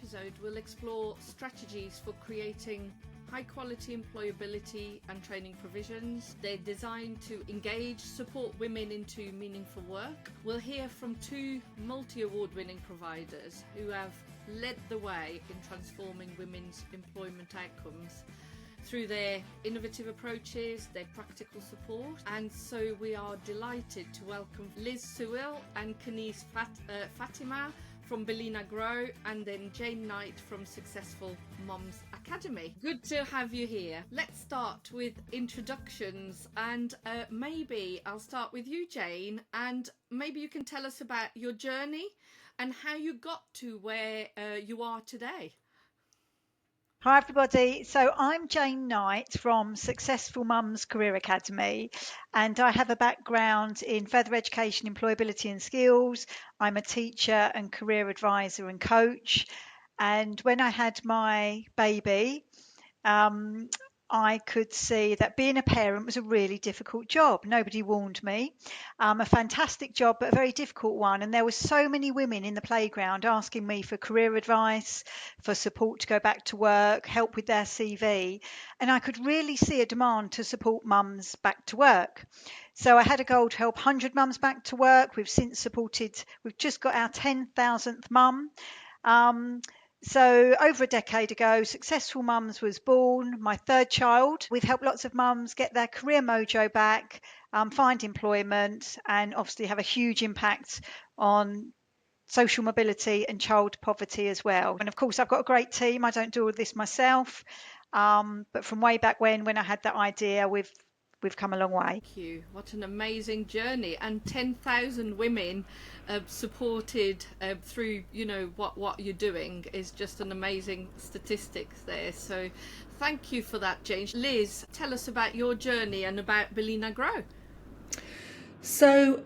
episode, we'll explore strategies for creating high-quality employability and training provisions. They're designed to engage, support women into meaningful work. We'll hear from two multi-award-winning providers who have led the way in transforming women's employment outcomes through their innovative approaches, their practical support. And so we are delighted to welcome Liz Sewell and Kenise Fatima from Bellina Grow, and then Jane Knight from Successful Mums Academy. Good to have you here. Let's start with introductions, and maybe I'll start with you, Jane, and maybe you can tell us about your journey and how you got to where you are today. Hi everybody, so I'm Jane Knight from Successful Mums Career Academy, and I have a background in further education, employability and skills. I'm a teacher and career advisor and coach, and when I had my baby, I could see that being a parent was a really difficult job. Nobody warned me. A fantastic job, but a very difficult one. And there were so many women in the playground asking me for career advice, for support to go back to work, help with their CV. And I could really see a demand to support mums back to work. So I had a goal to help 100 mums back to work. We've just got our 10,000th mum. So over a decade ago, Successful Mums was born, my third child. We've helped lots of mums get their career mojo back, find employment, and obviously have a huge impact on social mobility and child poverty as well. And of course, I've got a great team. I don't do all this myself. But from way back when I had that idea, we've come a long way. Thank you. What an amazing journey, and 10,000 women supported through what you're doing is just an amazing statistics there. So thank you for that, Jane. Liz, tell us about your journey and about Bellina Grow. So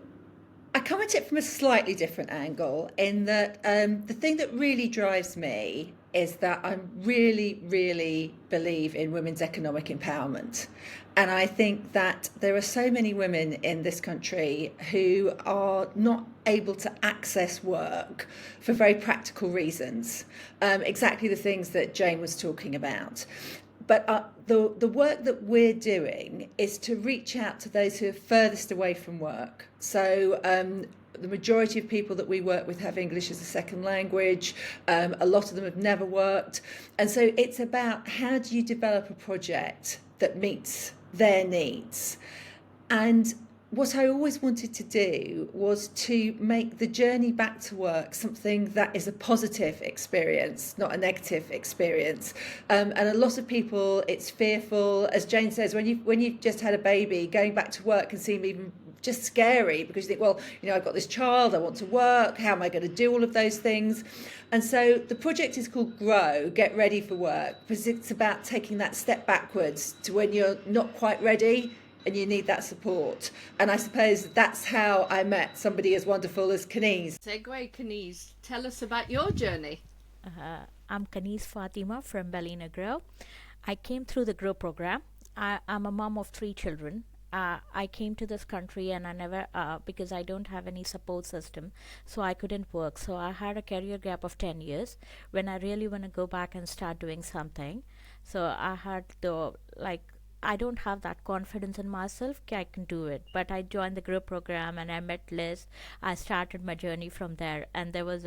I come at it from a slightly different angle in that the thing that really drives me is that I really, really believe in women's economic empowerment. And I think that there are so many women in this country who are not able to access work for very practical reasons, exactly the things that Jane was talking about. But the work that we're doing is to reach out to those who are furthest away from work. So the majority of people that we work with have English as a second language. A lot of them have never worked. And so it's about how do you develop a project that meets their needs. And what I always wanted to do was to make the journey back to work something that is a positive experience, not a negative experience. And a lot of people, it's fearful. As Jane says, when you've just had a baby, going back to work can seem even just scary because you think, well, I've got this child, I want to work, how am I going to do all of those things? And so the project is called Grow, Get Ready for Work, because it's about taking that step backwards to when you're not quite ready and you need that support. And I suppose that's how I met somebody as wonderful as Kenise. Segue, Kenise, tell us about your journey. I'm Kenise Fatima from Bellina Grow. I came through the Grow program. I'm a mom of 3 children. I came to this country and I never, because I don't have any support system, so I couldn't work. So I had a career gap of 10 years when I really want to go back and start doing something. So I had I don't have that confidence in myself. I can do it. But I joined the Grow program and I met Liz. I started my journey from there. And there was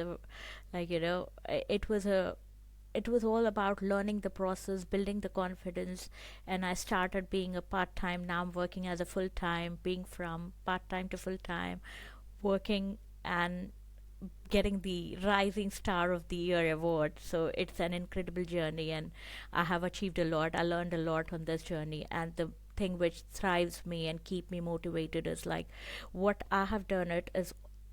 it was all about learning the process, building the confidence. And I started being a part-time. Now I'm working as a full-time, being from part-time to full-time, working and getting the Rising Star of the Year award. So it's an incredible journey and I have achieved a lot. I learned a lot on this journey, and the thing which thrives me and keep me motivated is what I have done it is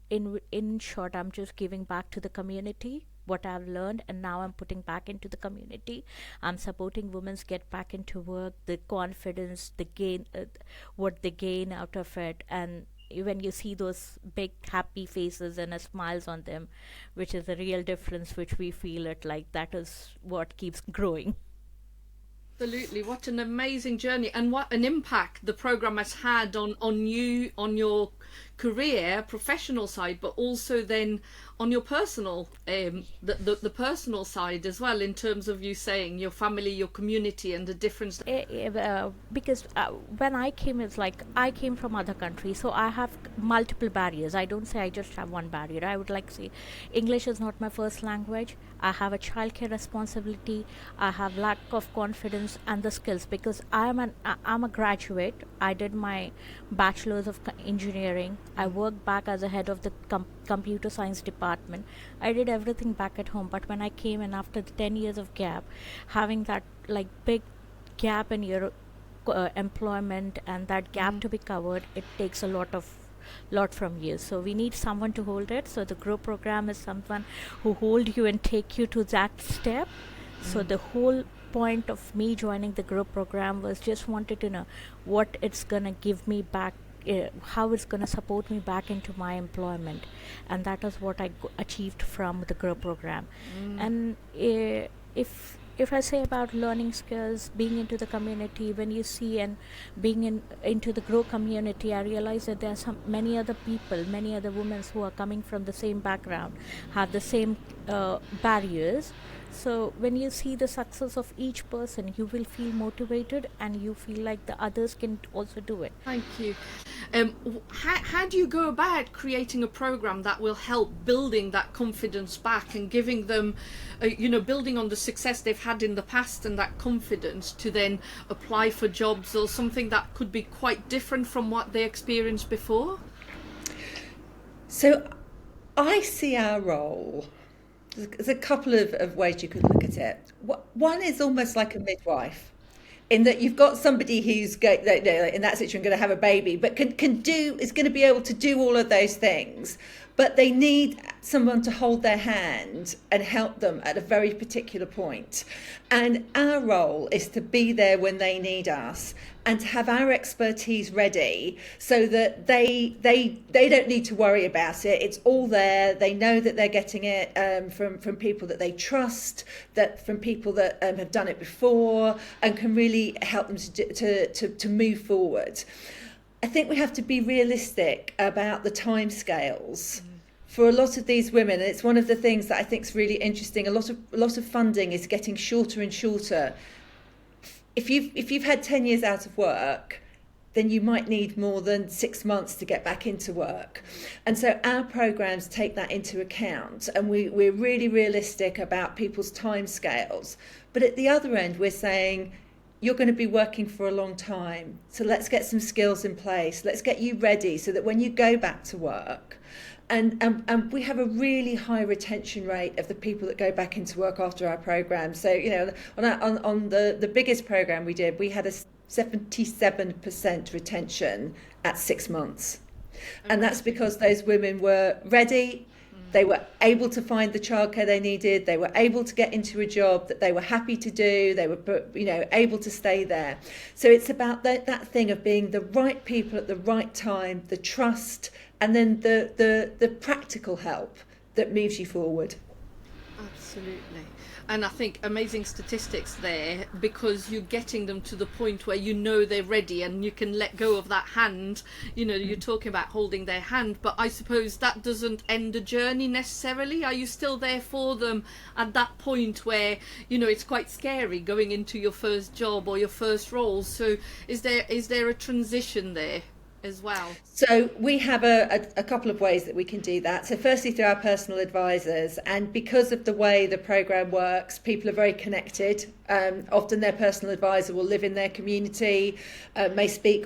in short, I'm just giving back to the community what I've learned, and now I'm putting back into the community. I'm supporting women get back into work, the confidence, the gain, what they gain out of it, and when you see those big happy faces and smiles on them, which is a real difference, which we feel it that is what keeps growing. Absolutely. What an amazing journey, and what an impact the program has had on you, on your career, professional side, but also then on your personal, the personal side as well, in terms of you saying your family, your community, and the difference. Because when I came, it's like I came from other countries, so I have multiple barriers. I don't say I just have one barrier. I would like to say English is not my first language. I have a childcare responsibility. I have lack of confidence and the skills, because I'm a graduate. I did my bachelor's of engineering. I worked back as a head of the computer science department. I did everything back at home, but when I came in after the 10 years of gap, having that like big gap in your employment and that gap to be covered, it takes a lot from you. So we need someone to hold it. So the grow program is someone who hold you and take you to that step. So the whole point of me joining the grow program was just wanted to know what it's gonna give me back, how it's going to support me back into my employment, and that is what I achieved from the grow program. And if I say about learning skills, being into the community, when you see and being into the grow community, I realize that there are many other people, many other women who are coming from the same background, have the same barriers. So when you see the success of each person, you will feel motivated and you feel like the others can also do it. Thank you. How do you go about creating a program that will help building that confidence back and giving them, building on the success they've had in the past and that confidence to then apply for jobs or something that could be quite different from what they experienced before? So I see our role. There's a couple of ways you could look at it. One is almost like a midwife, in that you've got somebody who's in that situation going to have a baby, but is going to be able to do all of those things, but they need someone to hold their hand and help them at a very particular point. And our role is to be there when they need us and to have our expertise ready so that they don't need to worry about it. It's all there. They know that they're getting it from people that they trust, that from people that have done it before and can really help them to move forward. I think we have to be realistic about the timescales. For a lot of these women, and it's one of the things that I think is really interesting, a lot of funding is getting shorter and shorter. If you've had 10 years out of work, then you might need more than 6 months to get back into work. And so our programs take that into account, and we're really realistic about people's timescales. But at the other end, we're saying, you're going to be working for a long time, so let's get some skills in place. Let's get you ready so that when you go back to work, and we have a really high retention rate of the people that go back into work after our program. So, on the biggest program we did, we had a 77% retention at 6 months. And that's because those women were ready. They were able to find the childcare they needed. They were able to get into a job that they were happy to do. They were, able to stay there. So it's about that thing of being the right people at the right time, the trust, and then the practical help that moves you forward. Absolutely. And I think amazing statistics there, because you're getting them to the point where they're ready and you can let go of that hand. You're talking about holding their hand, but I suppose that doesn't end the journey necessarily. Are you still there for them at that point where, it's quite scary going into your first job or your first role? So is there a transition there as well? So we have a couple of ways that we can do that. So firstly, through our personal advisors, and because of the way the program works, people are very connected. Often their personal advisor will live in their community, may speak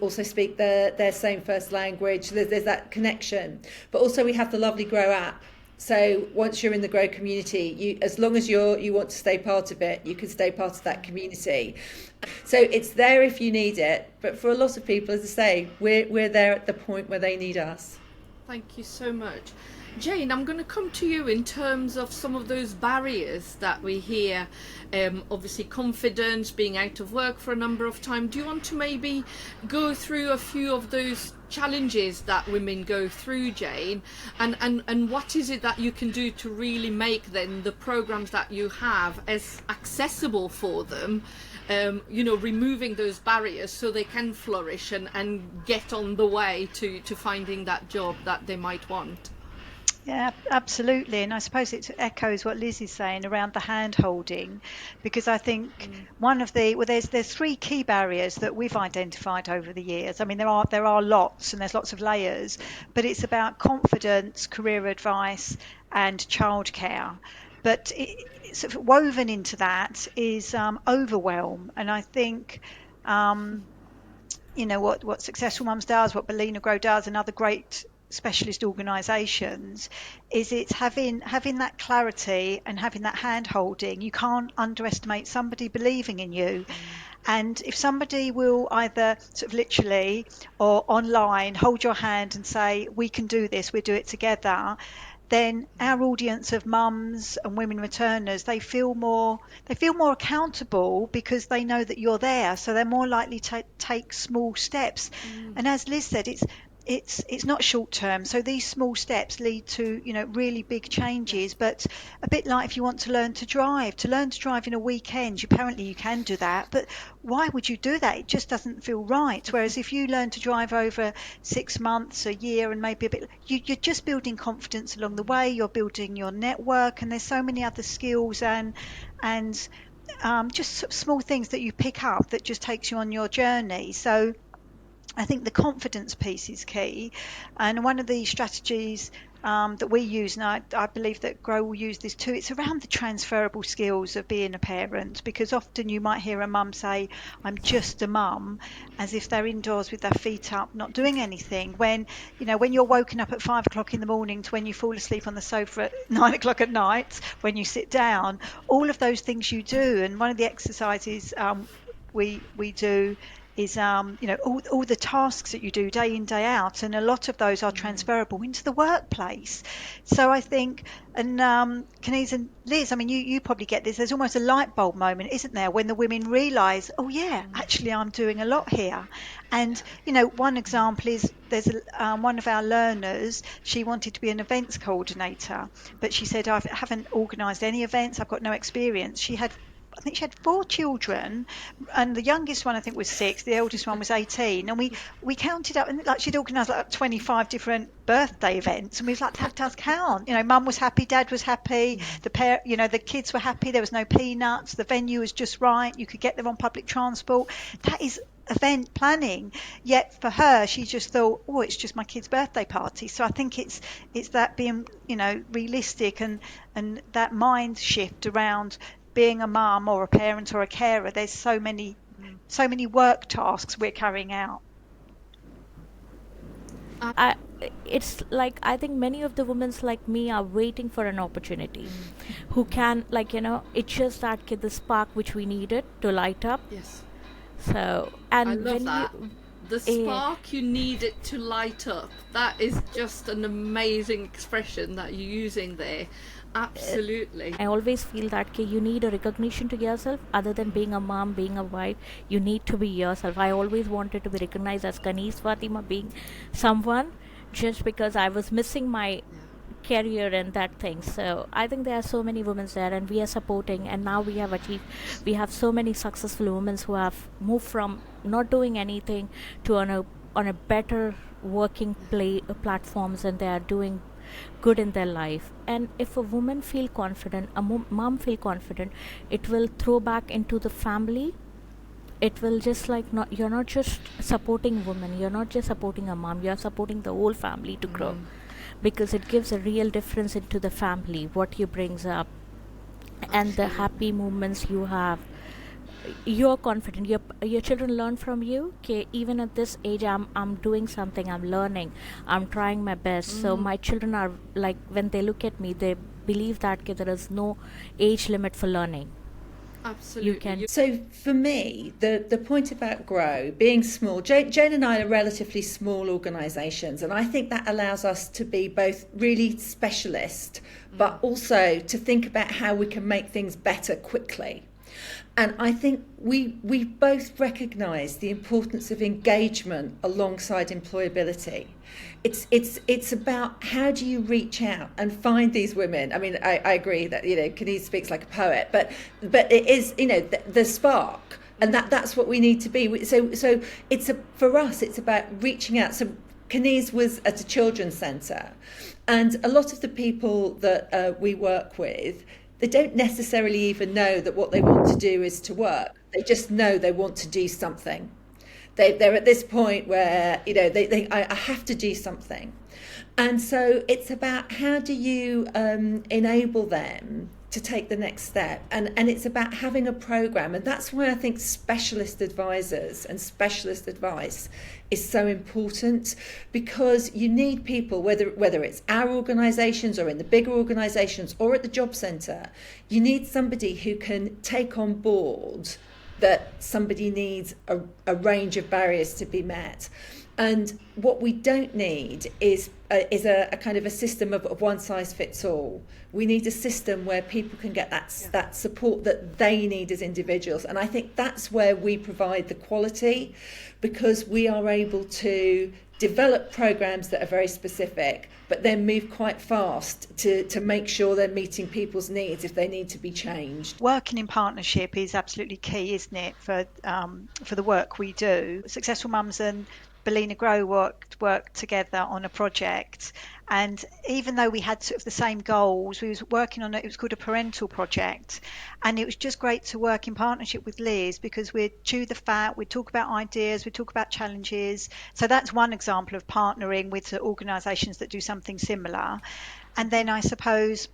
their same first language. There's that connection. But also we have the lovely Grow app. So once you're in the Grow community, as long as you want to stay part of it, you can stay part of that community. So it's there if you need it. But for a lot of people, as I say, we're there at the point where they need us. Thank you so much. Jane, I'm going to come to you in terms of some of those barriers that we hear. Obviously, confidence, being out of work for a number of time. Do you want to maybe go through a few of those challenges that women go through, Jane, and what is it that you can do to really make then the programs that you have as accessible for them, removing those barriers so they can flourish and get on the way to finding that job that they might want? Yeah, absolutely. And I suppose it echoes what Liz is saying around the hand holding, because I think there's three key barriers that we've identified over the years. I mean, there are lots, and there's lots of layers, but it's about confidence, career advice, and childcare. But sort of woven into that is overwhelm. And I think what Successful Mums does, what Bellina Grow does, and other great specialist organisations, is it's having that clarity and having that hand holding. You can't underestimate somebody believing in you. And if somebody will either sort of literally or online hold your hand and say, we can do this, we'll do it together, then our audience of mums and women returners, they feel more accountable because they know that you're there. So they're more likely to take small steps. And as Liz said, it's not short term, so these small steps lead to really big changes. But a bit like if you want to learn to drive in a weekend, apparently you can do that, but why would you do that? It just doesn't feel right. Whereas if you learn to drive over 6 months, a year, and maybe a bit, you're just building confidence along the way, you're building your network, and there's so many other skills and just small things that you pick up that just takes you on your journey. So I think the confidence piece is key, and one of the strategies that we use, and I believe that Grow will use this too, it's around the transferable skills of being a parent, because often you might hear a mum say, I'm just a mum, as if they're indoors with their feet up, not doing anything, when you're woken up at 5 o'clock in the morning to when you fall asleep on the sofa at 9 o'clock at night, when you sit down, all of those things you do. And one of the exercises we do is all the tasks that you do day in, day out, and a lot of those are transferable into the workplace. So I think, and Kenise and Liz, I mean, you probably get this, there's almost a light bulb moment, isn't there, when the women realise, oh yeah, actually I'm doing a lot here. And one example is there's one of our learners, she wanted to be an events coordinator, but she said, I haven't organised any events, I've got no experience. I think she had 4 children, and the youngest one I think was 6, the eldest one was 18, and we counted up, and like she'd organised like 25 different birthday events, and we was like, that does count. Mum was happy, dad was happy, the kids were happy, there was no peanuts, the venue was just right, you could get there on public transport. That is event planning. Yet for her, she just thought, oh, it's just my kid's birthday party. So I think it's that being realistic and that mind shift around being a mum or a parent or a carer. There's so many work tasks we're carrying out. It's like, I think many of the women like me are waiting for an opportunity, who can, it's just that the spark which we needed to light up. Yes. So, and I love that. The spark you need it to light up. That is just an amazing expression that you're using there. Absolutely. I always feel that you need a recognition to yourself. Other than being a mom, being a wife, you need to be yourself. I always wanted to be recognized as Kenise Fatima, being someone, just because I was missing my career and that thing. So I think there are so many women there, and we are supporting, and now we have so many successful women who have moved from not doing anything to on a better working platforms, and they are doing good in their life. And if a woman feel confident, a mom feel confident, it will throw back into the family. It will just you're not just supporting women, you're not just supporting a mom, you're supporting the whole family to grow, because it gives a real difference into the family, what you brings up. Absolutely. And the happy moments you have, you're confident, your children learn from you. Okay, even at this age, I'm doing something, I'm learning, I'm trying my best. So my children are like, when they look at me, they believe that there is no age limit for learning. Absolutely. So for me, the point about Grow being small, Jane and I are relatively small organisations, and I think that allows us to be both really specialist, but also to think about how we can make things better quickly. And I think we both recognise the importance of engagement alongside employability. It's about how do you reach out and find these women. I mean, I agree that, you know, Kenise speaks like a poet, but it is, you know, the spark, and that's what we need to be. So for us, it's about reaching out. So Kenise was at a children's centre, and a lot of the people that we work with, they don't necessarily even know that what they want to do is to work. They just know they want to do something. They're at this point where, you know, I have to do something. And so it's about how do you enable them to take the next step, and it's about having a program. And that's why I think specialist advisors and specialist advice is so important, because you need people, whether it's our organisations or in the bigger organisations or at the job centre, you need somebody who can take on board that somebody needs a range of barriers to be met. And what we don't need is a kind of a system of one size fits all. We need a system where people can get that support that they need as individuals. And I think that's where we provide the quality, because we are able to develop programs that are very specific, but then move quite fast to make sure they're meeting people's needs if they need to be changed. Working in partnership is absolutely key, isn't it, for the work we do. Successful Mums and Bellina Grow worked together on a project, and even though we had sort of the same goals, we was working on it was called a parental project, and it was just great to work in partnership with Liz, because we'd chew the fat, we'd talk about ideas, we'd talk about challenges. So that's one example of partnering with organisations that do something similar. And then I suppose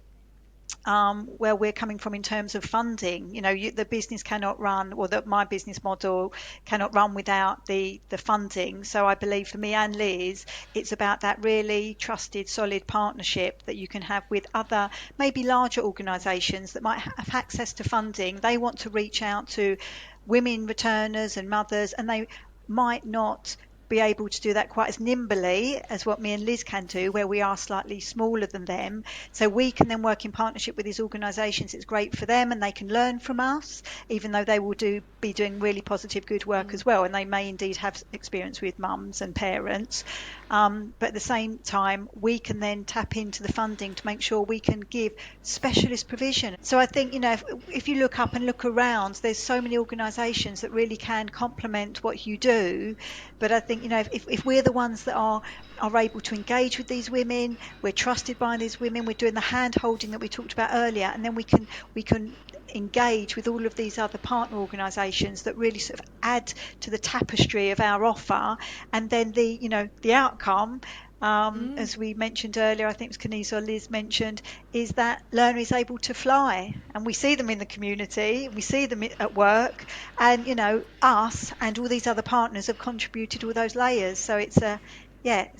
where we're coming from in terms of funding, you know, the business cannot run, or my business model cannot run without the funding. So I believe for me and Liz, it's about that really trusted, solid partnership that you can have with other, maybe larger organisations that might have access to funding. They want to reach out to women returners and mothers, and they might not be able to do that quite as nimbly as what me and Liz can do, where we are slightly smaller than them. So we can then work in partnership with these organisations. It's great for them, and they can learn from us, even though they will be doing really positive, good work as well, and they may indeed have experience with mums and parents. But at the same time, we can then tap into the funding to make sure we can give specialist provision. So I think, you know, if you look up and look around, there's so many organisations that really can complement what you do. But I think, you know, if we're the ones that are able to engage with these women, we're trusted by these women, we're doing the hand holding that we talked about earlier, and then we can engage with all of these other partner organisations that really sort of add to the tapestry of our offer. And then the outcome, as we mentioned earlier, I think it was Kenise or Liz mentioned, is that learner is able to fly, and we see them in the community, we see them at work, and, you know, us and all these other partners have contributed all those layers. So it's a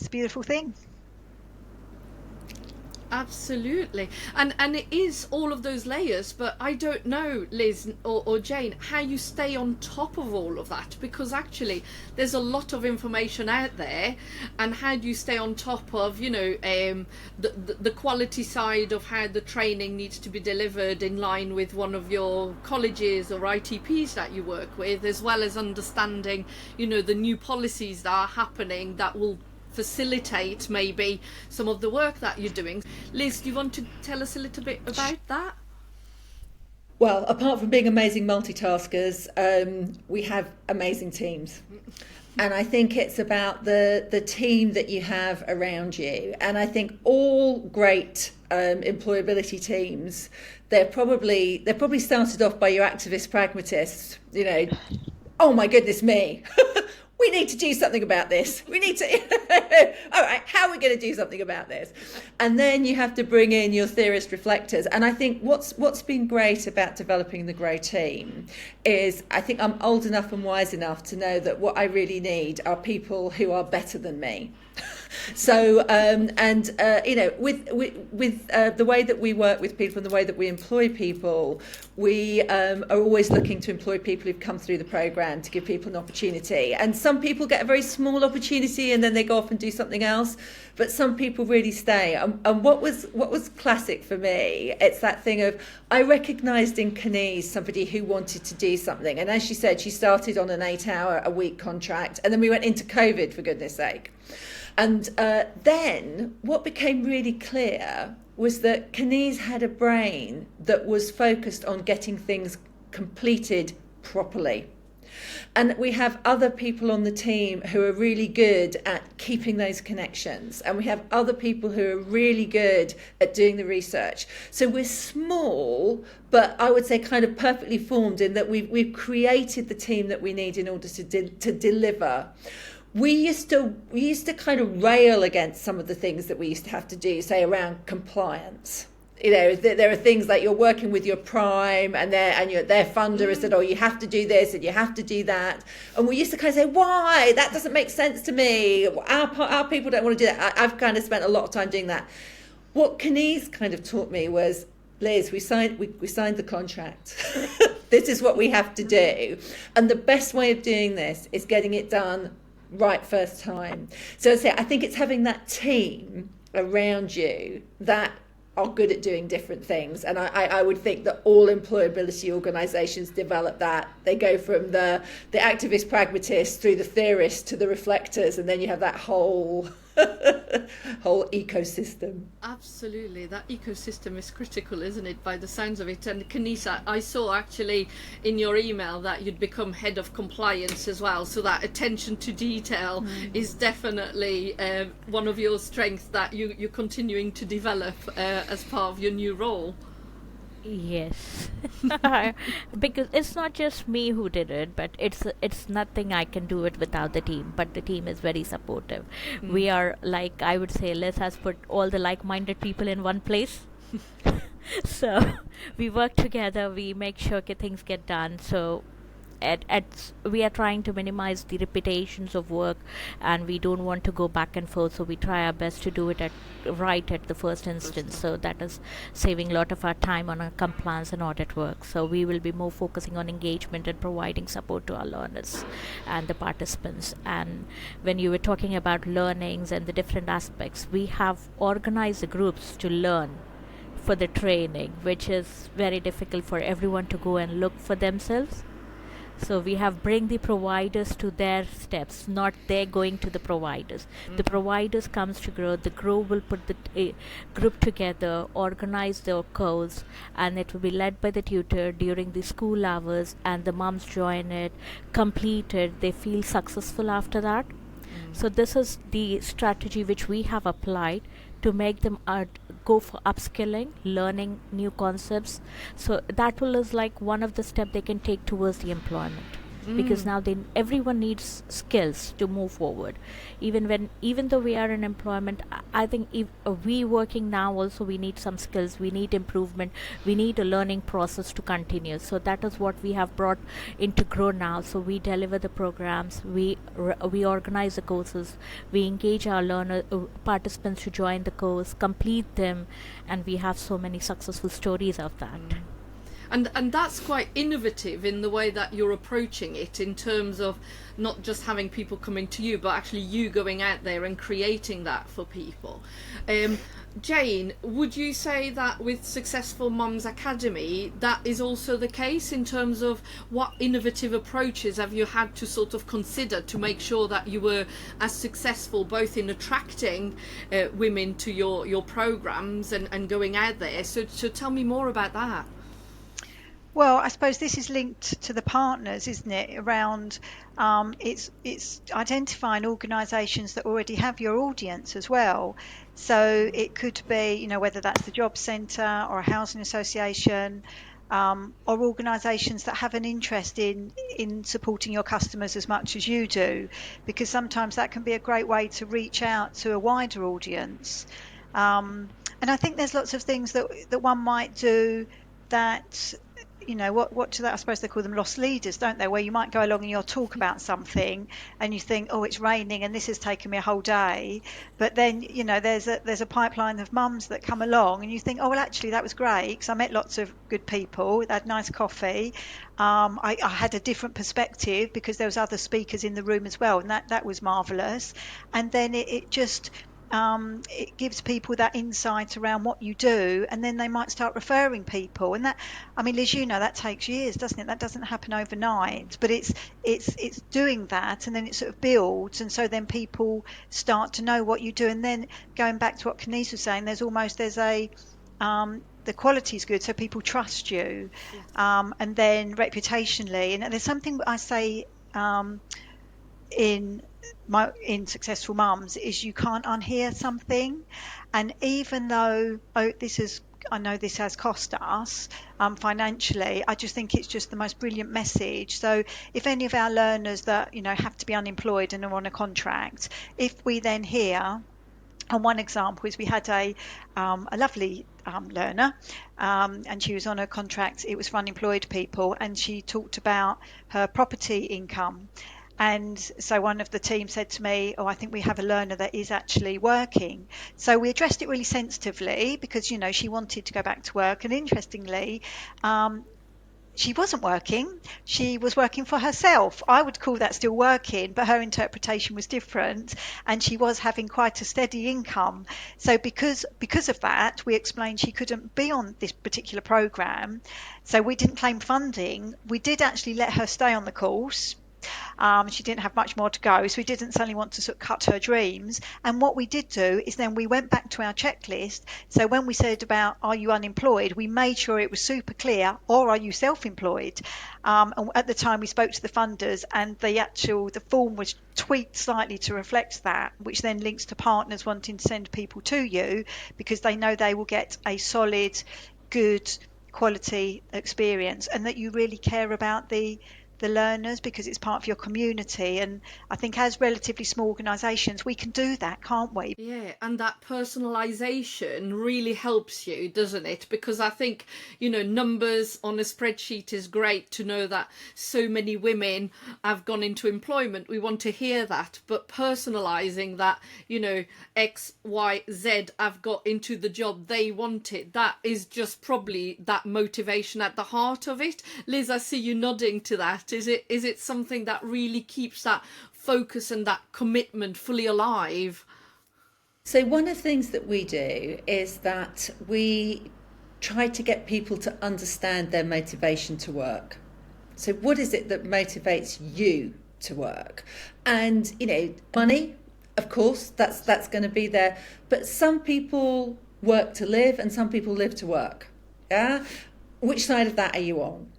beautiful thing. Absolutely. And it is all of those layers, but I don't know, Liz or Jane, how you stay on top of all of that, because actually there's a lot of information out there, and how do you stay on top of, you know, the quality side of how the training needs to be delivered in line with one of your colleges or ITPs that you work with, as well as understanding, you know, the new policies that are happening that will facilitate maybe some of the work that you're doing. Liz, do you want to tell us a little bit about that? Well, apart from being amazing multitaskers, we have amazing teams. And I think it's about the team that you have around you. And I think all great employability teams, they're probably started off by your activist pragmatists, you know, oh my goodness me. We need to do something about this. We need to, all right, how are we going to do something about this? And then you have to bring in your theorist reflectors. And I think what's been great about developing the Grow team is, I think I'm old enough and wise enough to know that what I really need are people who are better than me. So, with the way that we work with people and the way that we employ people, we are always looking to employ people who've come through the programme to give people an opportunity. And some people get a very small opportunity and then they go off and do something else. But some people really stay. And what was classic for me, it's that thing of, I recognised in Kenise somebody who wanted to do something. And as she said, she started on an 8-hour-a-week contract. And then we went into COVID, for goodness sake. And then what became really clear was that Kenise had a brain that was focused on getting things completed properly. And we have other people on the team who are really good at keeping those connections. And we have other people who are really good at doing the research. So we're small, but I would say kind of perfectly formed in that we've created the team that we need in order to deliver. We used to kind of rail against some of the things that we used to have to do, say around compliance. There are things like you're working with your prime and their funder has said, oh, you have to do this and you have to do that. And we used to kind of say, why? That doesn't make sense to me. Our people don't want to do that. I've kind of spent a lot of time doing that. What Kenise kind of taught me was, Liz, we signed the contract. This is what we have to do. And the best way of doing this is getting it done right first time. So I think it's having that team around you that are good at doing different things. And I would think that all employability organisations develop that. They go from the activist pragmatists through the theorists to the reflectors, and then you have that whole ecosystem. Absolutely, that ecosystem is critical, isn't it, by the sounds of it? And Kenise, I saw actually in your email that you'd become head of compliance as well, so that attention to detail is definitely one of your strengths that you're continuing to develop as part of your new role. Yes, because it's not just me who did it, but it's nothing I can do it without the team. But the team is very supportive. We are, like, I would say, Liz has put all the like-minded people in one place. So we work together. We make sure things get done. So we are trying to minimize the repetitions of work, and we don't want to go back and forth, so we try our best to do it right at the first instance. So that is saving a lot of our time on our compliance and audit work. So we will be more focusing on engagement and providing support to our learners and the participants. And when you were talking about learnings and the different aspects, we have organized the groups to learn for the training, which is very difficult for everyone to go and look for themselves. So we have bring the providers to their steps, not they going to the providers. The providers comes to grow. The group will put the group together, organize their course, and it will be led by the tutor during the school hours, and the moms join it, complete it. They feel successful after that. So this is the strategy which we have applied to make them go for upskilling, learning new concepts. So that is like one of the steps they can take towards the employment. Because now everyone needs skills to move forward. Even though we are in employment, I think if we working now also, we need some skills, we need improvement, we need a learning process to continue. So that is what we have brought into Grow now. So we deliver the programs, we organize the courses, we engage our participants to join the course, complete them, and we have so many successful stories of that. And that's quite innovative in the way that you're approaching it, in terms of not just having people coming to you, but actually you going out there and creating that for people. Jane, would you say that with Successful Mums Academy, that is also the case, in terms of what innovative approaches have you had to sort of consider to make sure that you were as successful both in attracting women to your programs and going out there? So tell me more about that. Well, I suppose this is linked to the partners, isn't it? Around it's identifying organisations that already have your audience as well. So it could be, whether that's the job centre or a housing association, or organisations that have an interest in supporting your customers as much as you do, because sometimes that can be a great way to reach out to a wider audience. And I think there's lots of things that one might do that you know, what do that, I suppose they call them lost leaders, don't they, where you might go along and you'll talk about something and you think, oh, it's raining and this has taken me a whole day, but then, you know, there's a pipeline of mums that come along and you think, oh well, actually that was great because I met lots of good people, they had nice coffee, I had a different perspective because there was other speakers in the room as well, and that was marvelous. And then it just it gives people that insight around what you do, and then they might start referring people. And that, I mean, Liz, you know, that takes years, doesn't it? That doesn't happen overnight, but it's doing that, and then it sort of builds, and so then people start to know what you do. And then going back to what Kenise was saying, there's a the quality is good, so people trust you, and then reputationally, and there's something I say in Successful Mums is you can't unhear something, and even though I know this has cost us financially, I just think it's just the most brilliant message. So if any of our learners that, you know, have to be unemployed and are on a contract, if we then hear, and one example is we had a lovely learner, and she was on a contract, it was for unemployed people, and she talked about her property income. And so one of the team said to me, oh, I think we have a learner that is actually working. So we addressed it really sensitively because, you know, she wanted to go back to work. And interestingly, she wasn't working. She was working for herself. I would call that still working, but her interpretation was different, and she was having quite a steady income. So because of that, we explained she couldn't be on this particular program. So we didn't claim funding. We did actually let her stay on the course. She didn't have much more to go, so we didn't suddenly want to sort of cut her dreams. And what we did do is then we went back to our checklist. So when we said about are you unemployed, we made sure it was super clear, or are you self-employed? And at the time we spoke to the funders, and the form was tweaked slightly to reflect that, which then links to partners wanting to send people to you because they know they will get a solid, good quality experience, and that you really care about the learners because it's part of your community. And I think as relatively small organisations we can do that, can't we? Yeah, and that personalisation really helps you, doesn't it? Because I think, you know, numbers on a spreadsheet is great to know that so many women have gone into employment. We want to hear that, but personalising that, you know, X, Y, Z have got into the job they wanted, that is just probably that motivation at the heart of it. Liz, I see you nodding to that. Is it something that really keeps that focus and that commitment fully alive? So one of the things that we do is that we try to get people to understand their motivation to work. So what is it that motivates you to work? And, you know, money, of course, that's going to be there. But some people work to live and some people live to work. Yeah? Which side of that are you on?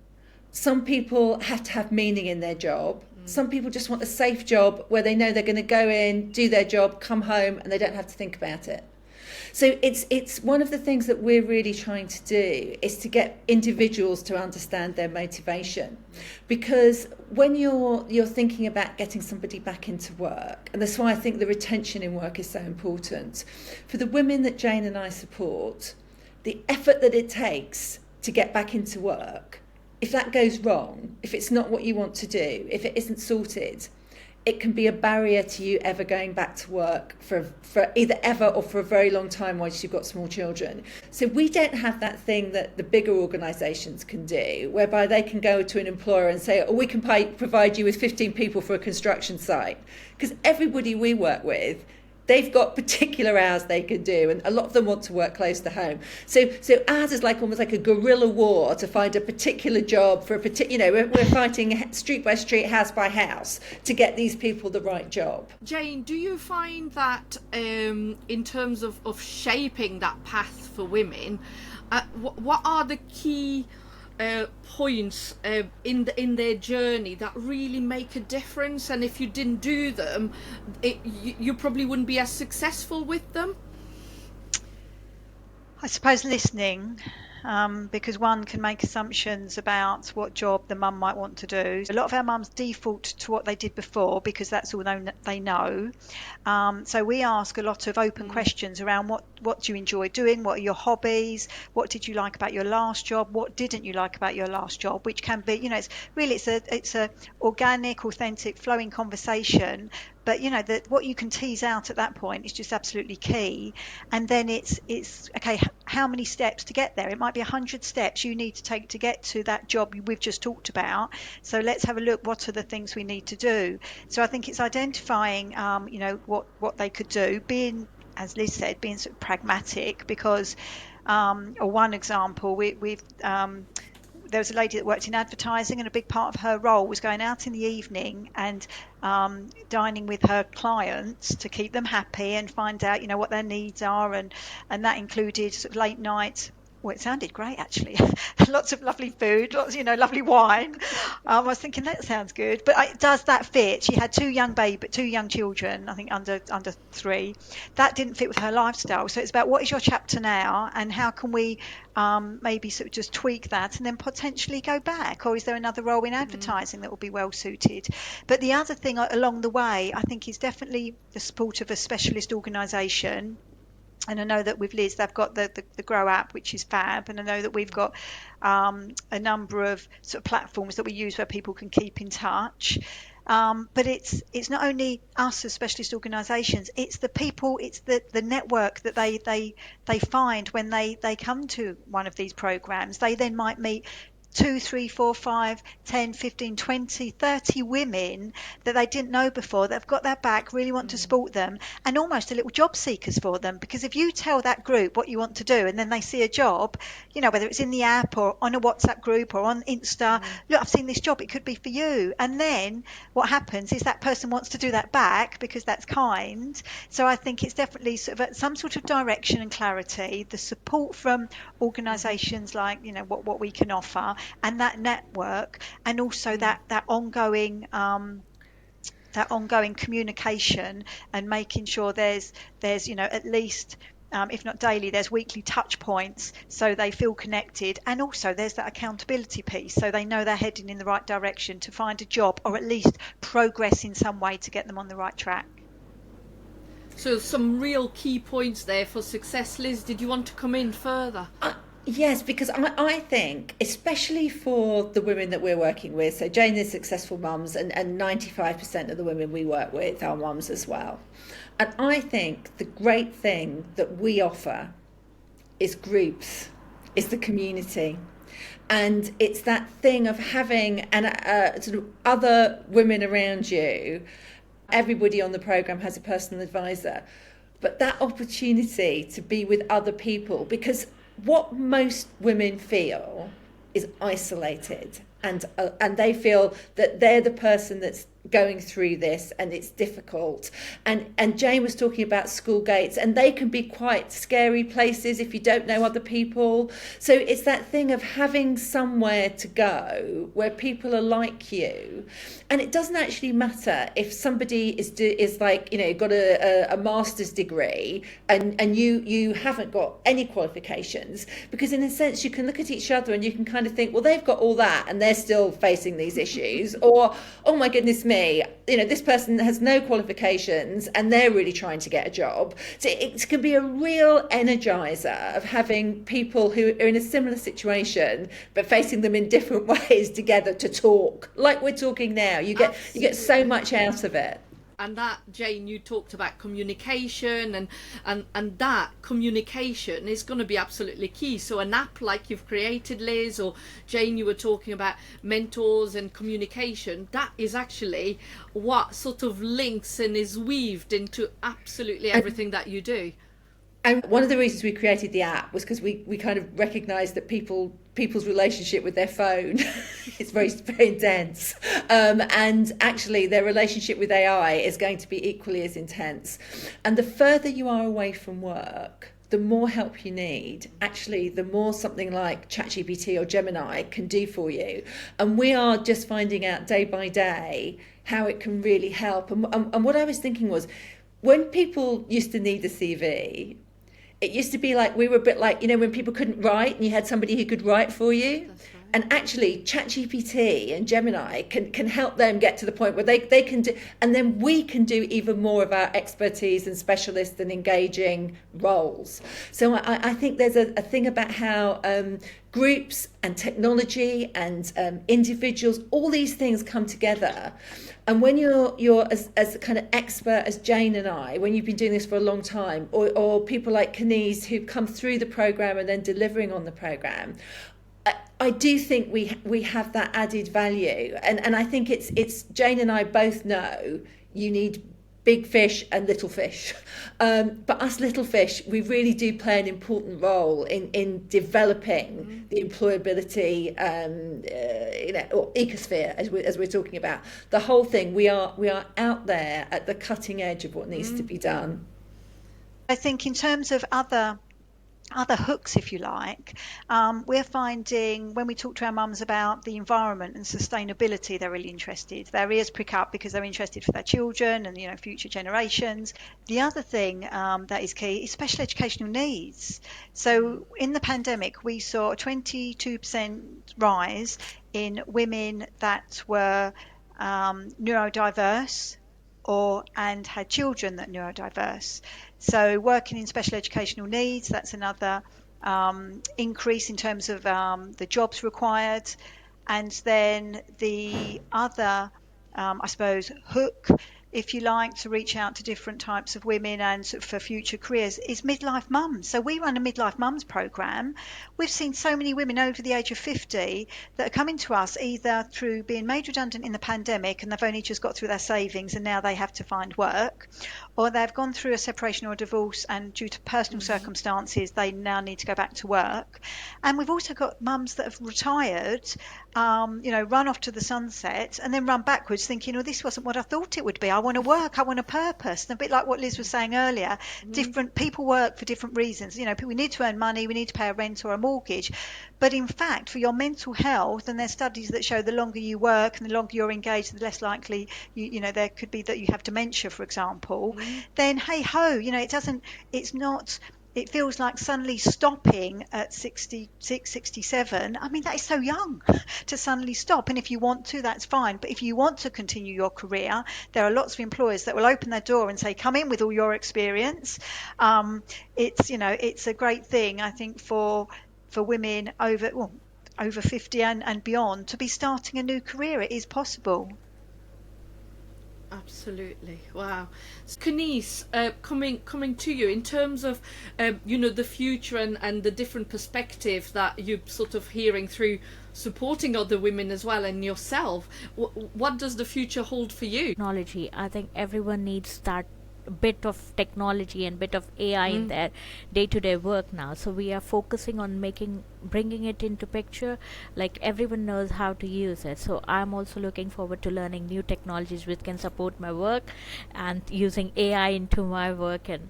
Some people have to have meaning in their job. Some people just want a safe job where they know they're going to go in, do their job, come home, and they don't have to think about it. So it's one of the things that we're really trying to do is to get individuals to understand their motivation. Because when you're thinking about getting somebody back into work, and that's why I think the retention in work is so important, for the women that Jane and I support, the effort that it takes to get back into work, if that goes wrong, if it's not what you want to do, if it isn't sorted, it can be a barrier to you ever going back to work for either ever or for a very long time once you've got small children. So we don't have that thing that the bigger organisations can do, whereby they can go to an employer and say, oh, we can provide you with 15 people for a construction site. Because everybody we work with, they've got particular hours they can do, and a lot of them want to work close to home. So ours is like almost like a guerrilla war to find a particular job for a particular, you know, we're fighting street by street, house by house to get these people the right job. Jane, do you find that in terms of shaping that path for women, what are the key points in their journey that really make a difference, and if you didn't do them, you probably wouldn't be as successful with them? I suppose listening, because one can make assumptions about what job the mum might want to do. A lot of our mums default to what they did before because that's all they know. So we ask a lot of open questions around what do you enjoy doing? What are your hobbies? What did you like about your last job? What didn't you like about your last job? Which can be, it's a organic, authentic, flowing conversation. But that what you can tease out at that point is just absolutely key. And then it's okay, how many steps to get there? It might be 100 steps you need to take to get to that job we've just talked about. So let's have a look. What are the things we need to do? So I think it's identifying, what they could do, being, as Liz said, being sort of pragmatic, because, or one example, there was a lady that worked in advertising, and a big part of her role was going out in the evening and dining with her clients to keep them happy and find out, what their needs are, and that included sort of late night. Well, it sounded great actually. Lots of lovely food, lots, lovely wine. I was thinking that sounds good, but does that fit? She had two young children, I think under 3. That didn't fit with her lifestyle. So it's about what is your chapter now, and how can we maybe sort of just tweak that, and then potentially go back, or is there another role in advertising that will be well suited? But the other thing along the way, I think, is definitely the support of a specialist organisation. And I know that with Liz, they've got the Grow app, which is fab. And I know that we've got a number of sort of platforms that we use where people can keep in touch. But it's not only us as specialist organisations, it's the people, it's the network that they find when they come to one of these programmes. They then might meet 2, 3, 4, 5, 10, 15, 20, 30 women that they didn't know before, that have got their back, really want to support them, and almost a little job seekers for them. Because if you tell that group what you want to do and then they see a job, whether it's in the app or on a WhatsApp group or on Insta, look, I've seen this job, it could be for you. And then what happens is that person wants to do that back because that's kind. So I think it's definitely sort of some sort of direction and clarity, the support from organisations like, what we can offer, and that network, and also that ongoing communication, and making sure there's at least, if not daily, there's weekly touch points, so they feel connected. And also there's that accountability piece, so they know they're heading in the right direction to find a job, or at least progress in some way to get them on the right track. So some real key points there for success. Liz, did you want to come in further? Yes, because I think, especially for the women that we're working with, so Jane is Successful Mums, and 95% of the women we work with are mums as well. And I think the great thing that we offer is groups, is the community. And it's that thing of having sort of other women around you. Everybody on the programme has a personal advisor. But that opportunity to be with other people, because what most women feel is isolated, and they feel that they're the person that's going through this, and it's difficult. And Jane was talking about school gates, and they can be quite scary places if you don't know other people. So it's that thing of having somewhere to go where people are like you. And it doesn't actually matter if somebody is like, got a master's degree and you haven't got any qualifications, because in a sense you can look at each other and you can kind of think, well, they've got all that and they're still facing these issues, or, oh my goodness me, this person has no qualifications and they're really trying to get a job. So it can be a real energizer of having people who are in a similar situation but facing them in different ways together to talk like we're talking now. You get so much out of it. And that, Jane, you talked about communication, and that communication is going to be absolutely key. So an app like you've created, Liz, or Jane, you were talking about mentors and communication. That is actually what sort of links and is weaved into absolutely everything that you do. And one of the reasons we created the app was because we kind of recognised that people's relationship with their phone is very, very intense. And actually their relationship with AI is going to be equally as intense. And the further you are away from work, the more help you need, actually, the more something like ChatGPT or Gemini can do for you. And we are just finding out day by day how it can really help. And what I was thinking was, when people used to need a CV, it used to be like we were a bit like, when people couldn't write and you had somebody who could write for you. That's right. And actually, ChatGPT and Gemini can help them get to the point where they can do, and then we can do even more of our expertise and specialist and engaging roles. So I think there's a thing about how groups and technology and individuals, all these things come together. And when you're as a kind of expert as Jane and I, when you've been doing this for a long time, or people like Kenise who come through the programme and then delivering on the programme, I do think we have that added value, and I think it's Jane and I both know you need big fish and little fish, but us little fish, we really do play an important role in developing the employability, or ecosphere as we're talking about the whole thing. We are out there at the cutting edge of what needs to be done. I think in terms of other hooks, if you like, we're finding when we talk to our mums about the environment and sustainability, they're really interested. Their ears prick up because they're interested for their children and future generations. The other thing that is key is special educational needs. So in the pandemic, we saw a 22% rise in women that were neurodiverse and had children that are neurodiverse. So working in special educational needs, that's another increase in terms of the jobs required. And then the other, I suppose, hook, if you like, to reach out to different types of women and for future careers is midlife mums. So we run a midlife mums program. We've seen so many women over the age of 50 that are coming to us either through being made redundant in the pandemic and they've only just got through their savings and now they have to find work, or they've gone through a separation or a divorce and due to personal circumstances they now need to go back to work. And we've also got mums that have retired, run off to the sunset and then run backwards thinking, this wasn't what I thought it would be. I want to work, I want a purpose. And a bit like what Liz was saying earlier, different people work for different reasons. We need to earn money, we need to pay a rent or a mortgage. But in fact, for your mental health, and there's studies that show the longer you work and the longer you're engaged, the less likely there could be that you have dementia, for example. Then hey ho, it feels like suddenly stopping at 66, 67. I mean, that is so young to suddenly stop. And if you want to, that's fine. But if you want to continue your career, there are lots of employers that will open their door and say, come in with all your experience. It's a great thing, I think, for women over 50 and beyond to be starting a new career. It is possible. Absolutely. Wow. Kenise, coming to you in terms of the future and the different perspective that you're sort of hearing through supporting other women as well and yourself, what does the future hold for you? Technology. I think everyone needs that bit of technology and bit of AI in their day-to-day work now. So we are focusing on bringing it into picture, like everyone knows how to use it. So I'm also looking forward to learning new technologies which can support my work and using AI into my work. And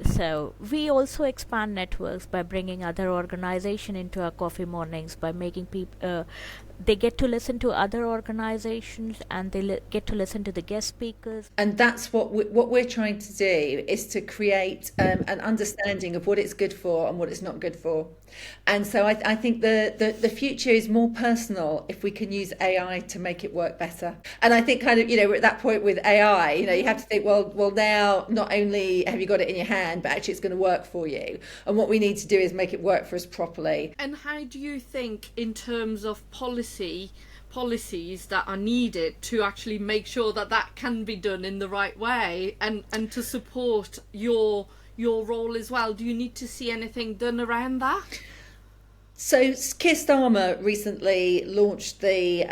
so we also expand networks by bringing other organizations into our coffee mornings, by making people they get to listen to other organizations and they get to listen to the guest speakers. And that's what we're trying to do, is to create an understanding of what it's good for and what it's not good for. And so I think the future is more personal if we can use AI to make it work better. And I think we're at that point with AI, you have to think, well now not only have you got it in your hand, but actually it's going to work for you. And what we need to do is make it work for us properly. And how do you think, in terms of policies that are needed to actually make sure that can be done in the right way and to support your role as well? Do you need to see anything done around that? So Keir Starmer recently launched the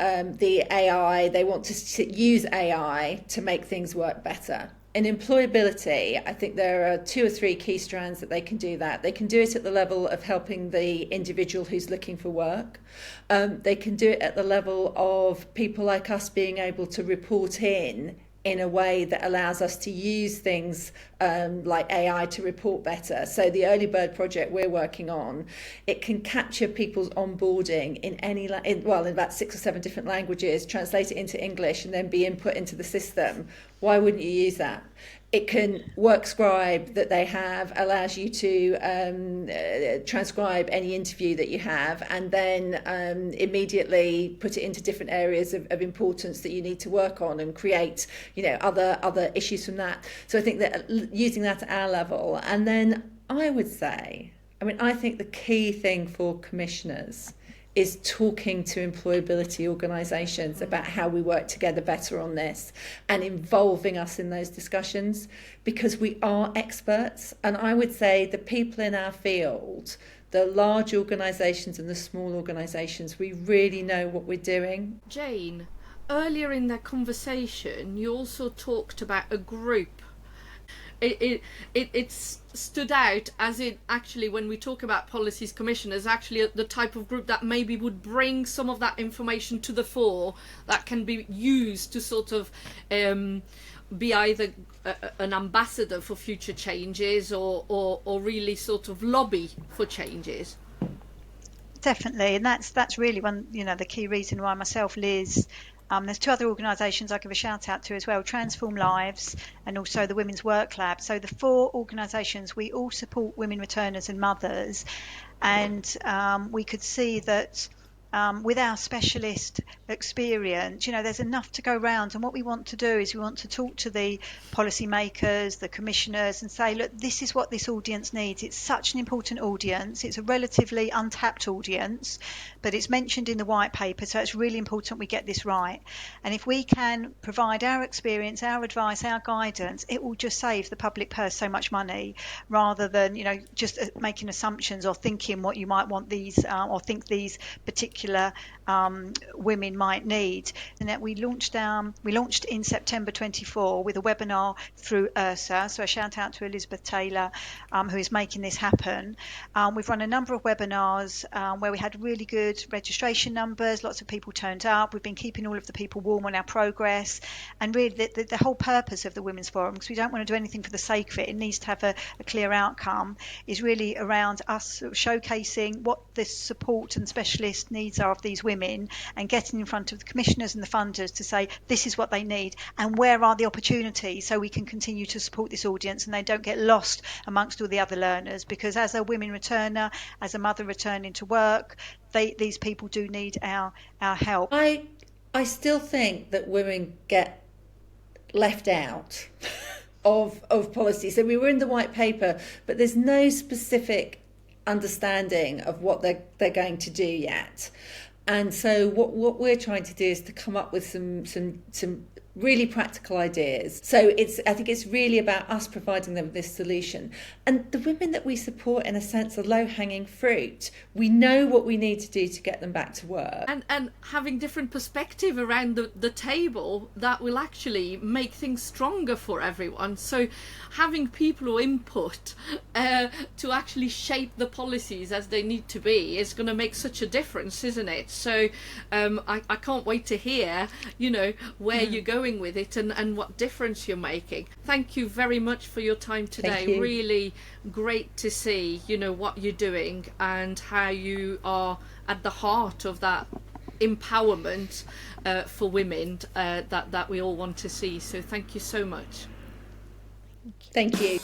AI. They want to use AI to make things work better. In employability, I think there are 2 or 3 key strands that they can do that. They can do it at the level of helping the individual who's looking for work. They can do it at the level of people like us being able to report in a way that allows us to use things like AI to report better. So the Early Bird project we're working on, it can capture people's onboarding in about 6 or 7 different languages, translate it into English and then be input into the system. Why wouldn't you use that? It can work scribe that they have, allows you to transcribe any interview that you have, and then immediately put it into different areas of importance that you need to work on, and create, other issues from that. So I think that using that at our level, and then I would say, I think the key thing for commissioners is talking to employability organisations about how we work together better on this, and involving us in those discussions, because we are experts. And I would say the people in our field, the large organisations and the small organisations, we really know what we're doing. Jane, earlier in that conversation, you also talked about a group. It stood out as it actually, when we talk about policies commissioners, actually the type of group that maybe would bring some of that information to the fore that can be used to sort of be either an ambassador for future changes or really sort of lobby for changes. Definitely, and that's really one, the key reason why myself, Liz, there's two other organisations I give a shout out to as well, Transform Lives and also the Women's Work Lab. So the four organisations, we all support women returners and mothers, and we could see that with our specialist experience, there's enough to go round. And what we want to do is we want to talk to the policymakers, the commissioners, and say, look, this is what this audience needs. It's such an important audience. It's a relatively untapped audience, but it's mentioned in the white paper. So it's really important we get this right. And if we can provide our experience, our advice, our guidance, it will just save the public purse so much money, rather than, just making assumptions or thinking what you might want these or think these particular women might need. And that we launched in September 24 with a webinar through URSA. So a shout out to Elizabeth Taylor, who is making this happen. We've run a number of webinars where we had really good registration numbers. Lots of people turned up. We've been keeping all of the people warm on our progress. And really the whole purpose of the Women's Forum, because we don't want to do anything for the sake of it, it needs to have a clear outcome, is really around us showcasing what the support and specialist needs are of these women, and getting in front of the commissioners and the funders to say this is what they need and where are the opportunities, so we can continue to support this audience and they don't get lost amongst all the other learners. Because as a women returner, as a mother returning to work, these people do need our help. I still think that women get left out of policy. So we were in the white paper, but there's no specific understanding of what they're going to do yet. And so what we're trying to do is to come up with some really practical ideas. So I think it's really about us providing them with this solution. And the women that we support, in a sense, are low-hanging fruit. We know what we need to do to get them back to work. And having different perspective around the table, that will actually make things stronger for everyone. So having people who input to actually shape the policies as they need to be is going to make such a difference, isn't it? So I can't wait to hear, where you're going with it and what difference you're making. Thank you very much for your time today. Really great to see, what you're doing and how you are at the heart of that empowerment for women that we all want to see. So thank you so much. Thank you.